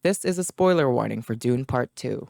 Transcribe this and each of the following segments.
This is a spoiler warning for Dune Part 2.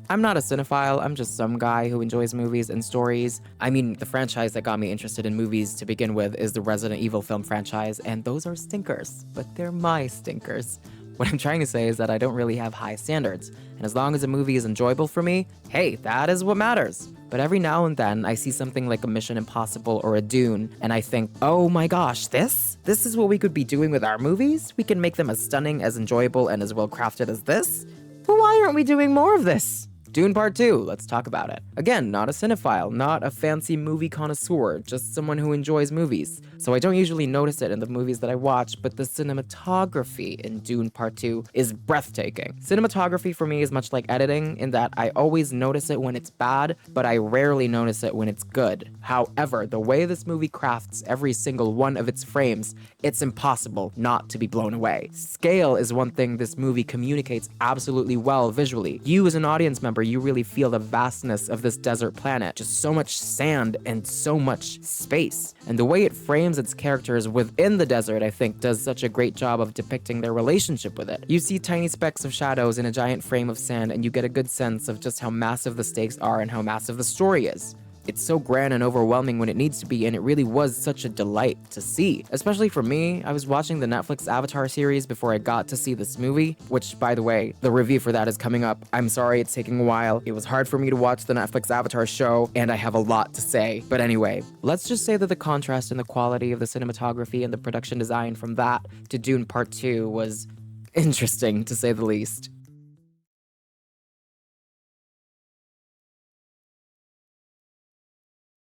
I'm not a cinephile, I'm just some guy who enjoys movies and stories. I mean, the franchise that got me interested in movies to begin with is the Resident Evil film franchise, and those are stinkers, but they're my stinkers. What I'm trying to say is that I don't really have high standards, and as long as a movie is enjoyable for me, hey, that is what matters. But every now and then, I see something like a Mission Impossible or a Dune, and I think, oh my gosh, this? This is what we could be doing with our movies? We can make them as stunning, as enjoyable, and as well crafted as this? But why aren't we doing more of this? Dune Part 2, let's talk about it. Again, not a cinephile, not a fancy movie connoisseur, just someone who enjoys movies. So I don't usually notice it in the movies that I watch, but the cinematography in Dune Part 2 is breathtaking. Cinematography for me is much like editing in that I always notice it when it's bad, but I rarely notice it when it's good. However, the way this movie crafts every single one of its frames, it's impossible not to be blown away. Scale is one thing this movie communicates absolutely well visually. You as an audience member, you really feel the vastness of this desert planet. Just so much sand and so much space. And the way it frames its characters within the desert, I think, does such a great job of depicting their relationship with it. You see tiny specks of shadows in a giant frame of sand, and you get a good sense of just how massive the stakes are and how massive the story is. It's so grand and overwhelming when it needs to be, and it really was such a delight to see. Especially for me, I was watching the Netflix Avatar series before I got to see this movie, which, by the way, the review for that is coming up. I'm sorry it's taking a while. It was hard for me to watch the Netflix Avatar show, and I have a lot to say. But anyway, let's just say that the contrast in the quality of the cinematography and the production design from that to Dune Part 2 was interesting, to say the least.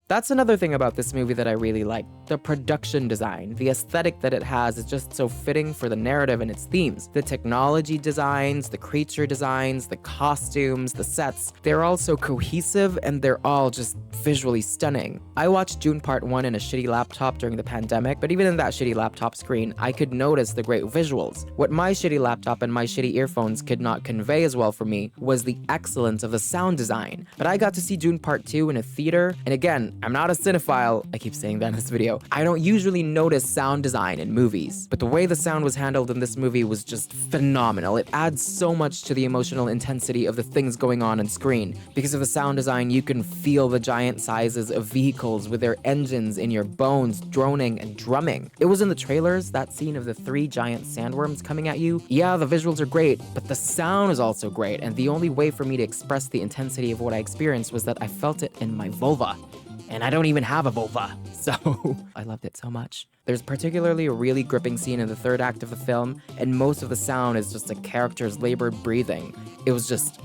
That's another thing about this movie that I really like. The production design. The aesthetic that it has is just so fitting for the narrative and its themes. The technology designs, the creature designs, the costumes, the sets, they're all so cohesive and they're all just visually stunning. I watched Dune Part 1 in a shitty laptop during the pandemic, but even in that shitty laptop screen, I could notice the great visuals. What my shitty laptop and my shitty earphones could not convey as well for me was the excellence of the sound design. But I got to see Dune Part 2 in a theater, and again, I'm not a cinephile, I keep saying that in this video. I don't usually notice sound design in movies, but the way the sound was handled in this movie was just phenomenal. It adds so much to the emotional intensity of the things going on screen. Because of the sound design, you can feel the giant sizes of vehicles with their engines in your bones droning and drumming. It was in the trailers, that scene of the 3 giant sandworms coming at you. Yeah, the visuals are great, but the sound is also great, and the only way for me to express the intensity of what I experienced was that I felt it in my vulva. And I don't even have a vulva, so I loved it so much. There's particularly a really gripping scene in the 3rd act of the film, and most of the sound is just a character's labored breathing. It was just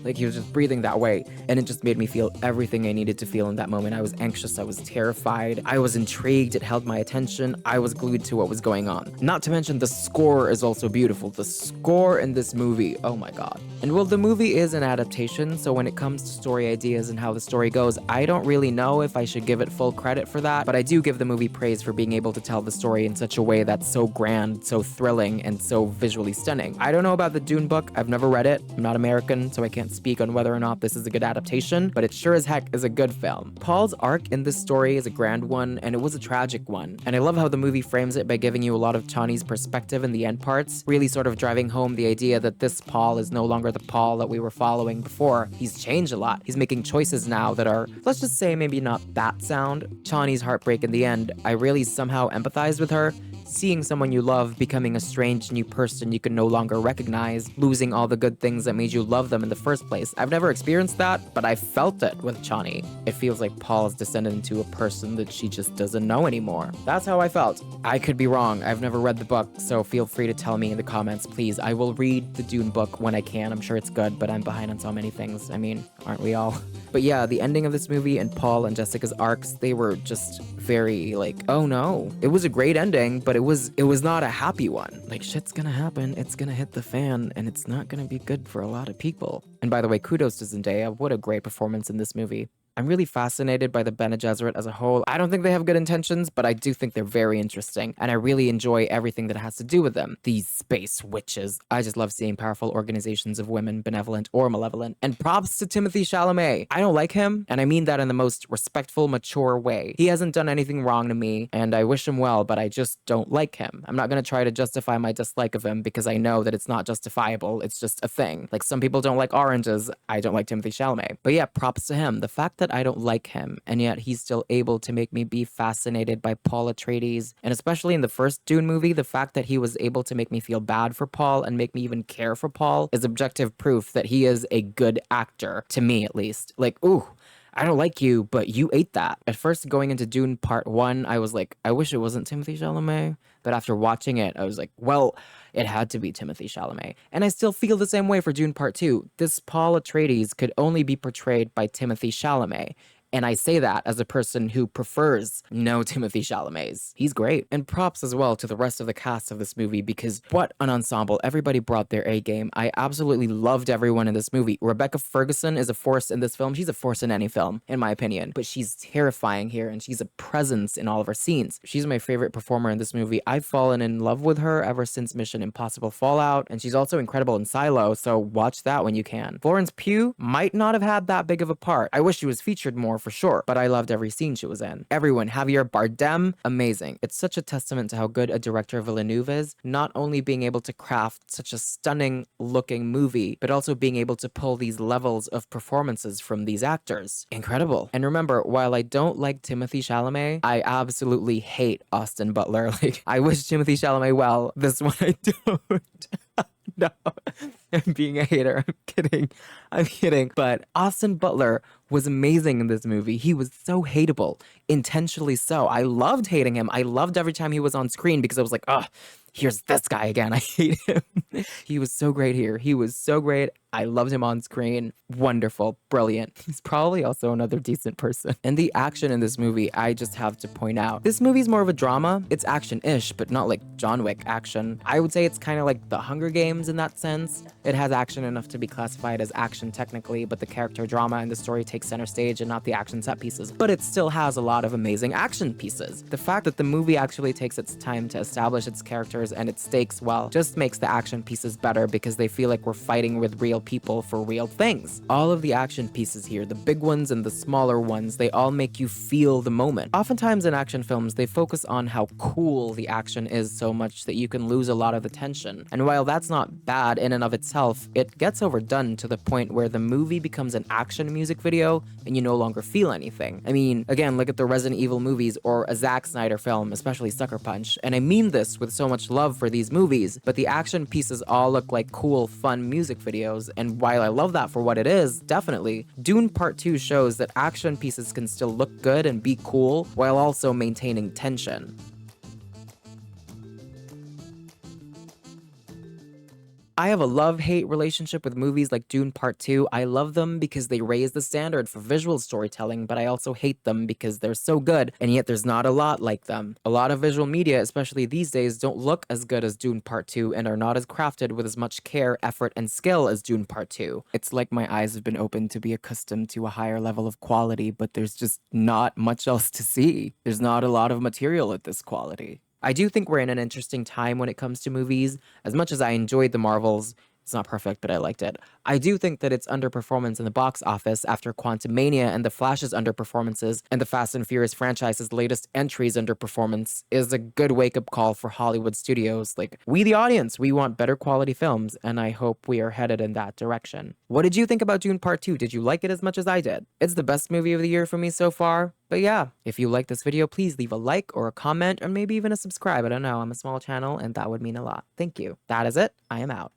like he was just breathing that way, and it just made me feel everything I needed to feel in that moment. I was anxious, I was terrified, I was intrigued, it held my attention, I was glued to what was going on. Not to mention the score is also beautiful. The score in this movie, oh my god. And while the movie is an adaptation, so when it comes to story ideas and how the story goes, I don't really know if I should give it full credit for that, but I do give the movie praise for being able to tell the story in such a way that's so grand, so thrilling, and so visually stunning. I don't know about the Dune book, I've never read it, I'm not American, so I can't speak on whether or not this is a good adaptation, but it sure as heck is a good film. Paul's arc in this story is a grand one, and it was a tragic one, and I love how the movie frames it by giving you a lot of Chani's perspective in the end parts, really sort of driving home the idea that this Paul is no longer the Paul that we were following before. He's changed a lot. He's making choices now that are, let's just say, maybe not that sound. Chani's heartbreak in the end, I really somehow empathized with her. Seeing someone you love becoming a strange new person you can no longer recognize, losing all the good things that made you love them in the first place. I've never experienced that, but I felt it with Chani. It feels like Paul has descended into a person that she just doesn't know anymore. That's how I felt. I could be wrong. I've never read the book, so feel free to tell me in the comments, please. I will read the Dune book when I can. I'm sure it's good, but I'm behind on so many things. I mean, aren't we all? But yeah, the ending of this movie and Paul and Jessica's arcs, they were just very like, oh no. It was a great ending, but it was not a happy one. Like, shit's gonna happen, it's gonna hit the fan, and it's not gonna be good for a lot of people. And by the way, kudos to Zendaya, what a great performance in this movie. I'm really fascinated by the Bene Gesserit as a whole. I don't think they have good intentions, but I do think they're very interesting, and I really enjoy everything that has to do with them. These space witches. I just love seeing powerful organizations of women, benevolent or malevolent. And props to Timothee Chalamet. I don't like him, and I mean that in the most respectful, mature way. He hasn't done anything wrong to me, and I wish him well, but I just don't like him. I'm not gonna try to justify my dislike of him because I know that it's not justifiable. It's just a thing. Like, some people don't like oranges. I don't like Timothee Chalamet. But yeah, props to him. The fact that I don't like him, and yet he's still able to make me be fascinated by Paul Atreides, and especially in the first Dune movie, the fact that he was able to make me feel bad for Paul and make me even care for Paul is objective proof that he is a good actor, to me at least. Like, ooh, I don't like you, but you ate that. At first, going into Dune Part 1, I was like, I wish it wasn't Timothee Chalamet. But after watching it, I was like, well, it had to be Timothee Chalamet. And I still feel the same way for Dune Part 2. This Paul Atreides could only be portrayed by Timothee Chalamet. And I say that as a person who prefers no Timothée Chalamet's. He's great. And props as well to the rest of the cast of this movie, because what an ensemble. Everybody brought their A game. I absolutely loved everyone in this movie. Rebecca Ferguson is a force in this film. She's a force in any film, in my opinion. But she's terrifying here, and she's a presence in all of her scenes. She's my favorite performer in this movie. I've fallen in love with her ever since Mission Impossible Fallout, and she's also incredible in Silo, so watch that when you can. Florence Pugh might not have had that big of a part. I wish she was featured more for sure, but I loved every scene she was in. Everyone, Javier Bardem, amazing. It's such a testament to how good a director Villeneuve is, not only being able to craft such a stunning looking movie, but also being able to pull these levels of performances from these actors. Incredible. And remember, while I don't like Timothée Chalamet, I absolutely hate Austin Butler. Like, I wish Timothée Chalamet well. This one I don't. No, I'm being a hater. I'm kidding. I'm kidding. But Austin Butler was amazing in this movie. He was so hateable, intentionally so. I loved hating him. I loved every time he was on screen because I was like, oh, here's this guy again. I hate him. He was so great here. He was so great. I loved him on screen. Wonderful. Brilliant. He's probably also another decent person. And the action in this movie, I just have to point out. This movie's more of a drama. It's action-ish, but not like John Wick action. I would say it's kind of like The Hunger Games in that sense. It has action enough to be classified as action technically, but the character drama and the story takes center stage and not the action set pieces. But it still has a lot of amazing action pieces. The fact that the movie actually takes its time to establish its characters and its stakes well just makes the action pieces better because they feel like we're fighting with real people for real things. All of the action pieces here, the big ones and the smaller ones, they all make you feel the moment. Oftentimes in action films, they focus on how cool the action is so much that you can lose a lot of the tension. And while that's not bad in and of itself, it gets overdone to the point where the movie becomes an action music video and you no longer feel anything. I mean, again, look at the Resident Evil movies or a Zack Snyder film, especially Sucker Punch. And I mean this with so much love for these movies, but the action pieces all look like cool, fun music videos. And while I love that for what it is, definitely, Dune Part 2 shows that action pieces can still look good and be cool while also maintaining tension. I have a love-hate relationship with movies like Dune Part 2. I love them because they raise the standard for visual storytelling, but I also hate them because they're so good, and yet there's not a lot like them. A lot of visual media, especially these days, don't look as good as Dune Part 2 and are not as crafted with as much care, effort, and skill as Dune Part 2. It's like my eyes have been opened to be accustomed to a higher level of quality, but there's just not much else to see. There's not a lot of material at this quality. I do think we're in an interesting time when it comes to movies. As much as I enjoyed the Marvels, it's not perfect, but I liked it. I do think that its underperformance in the box office after Quantumania and The Flash's underperformances and the Fast and Furious franchise's latest entry's underperformance is a good wake-up call for Hollywood studios. Like, we the audience, we want better quality films, and I hope we are headed in that direction. What did you think about Dune Part 2? Did you like it as much as I did? It's the best movie of the year for me so far. But yeah, if you like this video, please leave a like or a comment or maybe even a subscribe. I don't know, I'm a small channel and that would mean a lot. Thank you. That is it. I am out.